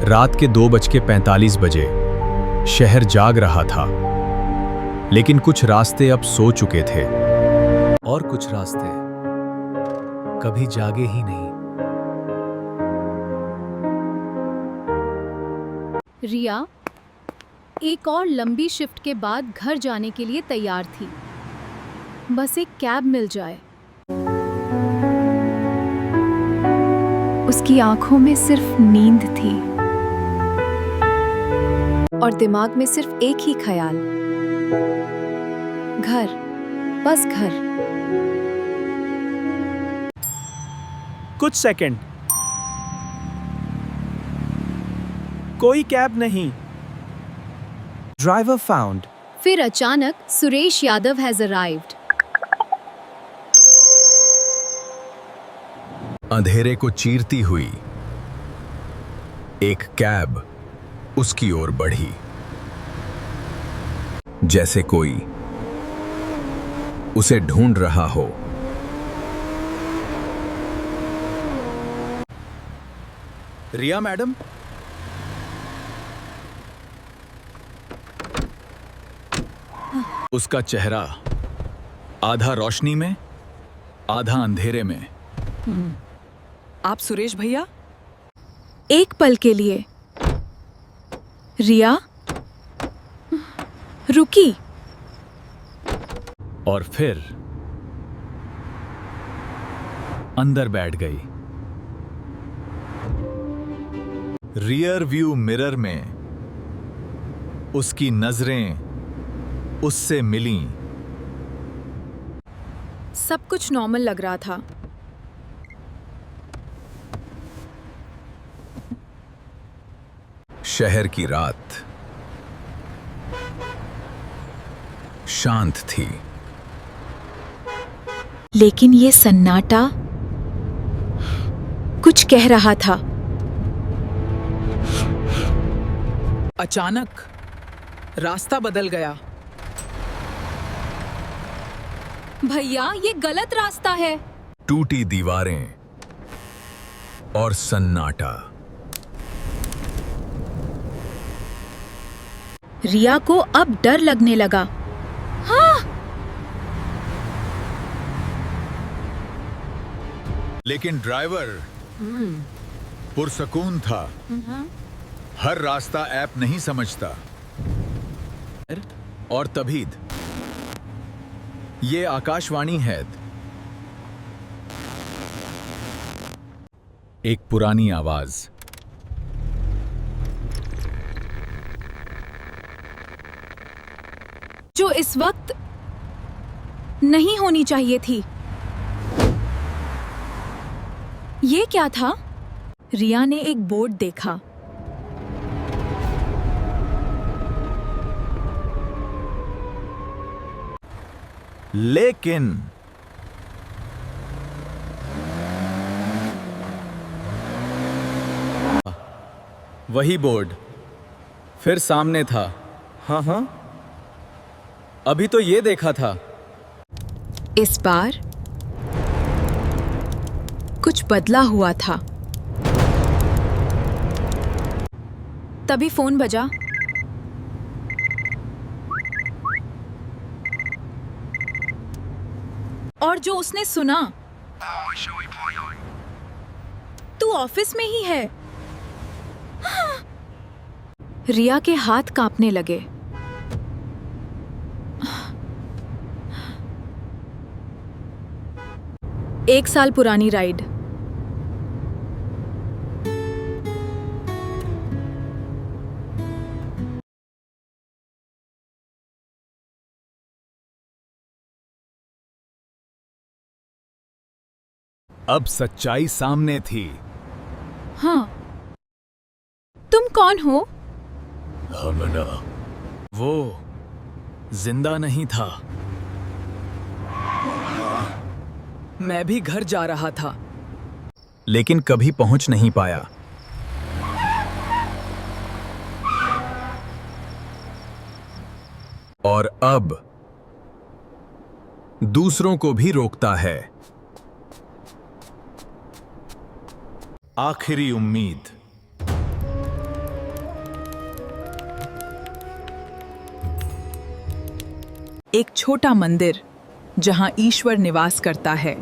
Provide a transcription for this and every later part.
रात के 2:45 बजे शहर जाग रहा था, लेकिन कुछ रास्ते अब सो चुके थे और कुछ रास्ते कभी जागे ही नहीं। रिया एक और लंबी शिफ्ट के बाद घर जाने के लिए तैयार थी। बस एक कैब मिल जाए। उसकी आंखों में सिर्फ नींद थी और दिमाग में सिर्फ एक ही ख्याल, घर, बस घर। कुछ सेकंड, कोई कैब नहीं। Driver found. फिर अचानक सुरेश यादव हैज अराइव्ड। अंधेरे को चीरती हुई एक कैब उसकी ओर बढ़ी, जैसे कोई उसे ढूंढ रहा हो। रिया मैडम, उसका चेहरा आधा रोशनी में आधा अंधेरे में। आप सुरेश भैया? एक पल के लिए रिया रुकी और फिर अंदर बैठ गई। रियर व्यू मिरर में उसकी नजरें उससे मिलीं। सब कुछ नॉर्मल लग रहा था। शहर की रात शांत थी, लेकिन ये सन्नाटा कुछ कह रहा था। अचानक रास्ता बदल गया। भैया, ये गलत रास्ता है। टूटी दीवारें और सन्नाटा। रिया को अब डर लगने लगा। हाँ! लेकिन ड्राइवर पुरसकून था। हर रास्ता ऐप नहीं समझता। और तभी ये आकाशवाणी है। एक पुरानी आवाज। जो इस वक्त नहीं होनी चाहिए थी। ये क्या था? रिया ने एक बोर्ड देखा। लेकिन वही बोर्ड फिर सामने था। हाँ, अभी तो ये देखा था। इस बार कुछ बदला हुआ था। तभी फोन बजा। और जो उसने सुना, तू ऑफिस में ही है। रिया के हाथ कांपने लगे। एक साल पुरानी राइड। अब सच्चाई सामने थी। हाँ, तुम कौन हो? हमना वो जिंदा नहीं था। मैं भी घर जा रहा था। लेकिन कभी पहुंच नहीं पाया। और अब दूसरों को भी रोकता है। आखिरी उम्मीद। एक छोटा मंदिर जहां ईश्वर निवास करता है।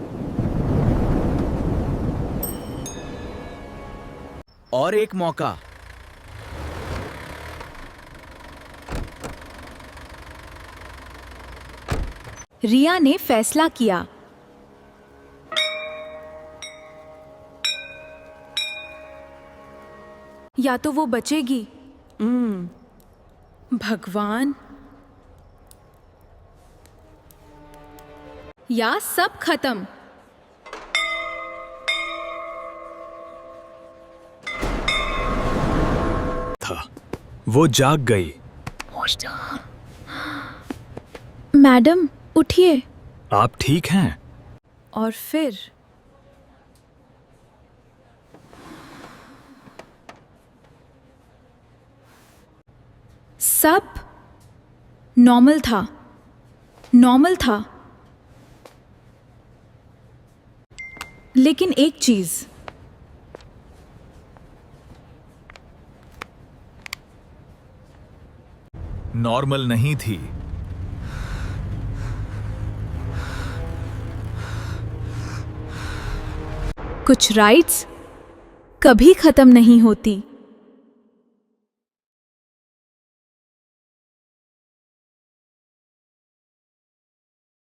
और एक मौका। रिया ने फैसला किया। या तो वो बचेगी। भगवान, या सब खत्म। था वो जाग गई। मैडम उठिए। आप ठीक हैं? और फिर सब नॉर्मल था, नॉर्मल था। लेकिन एक चीज, नॉर्मल नहीं थी। कुछ राइट्स कभी खत्म नहीं होती।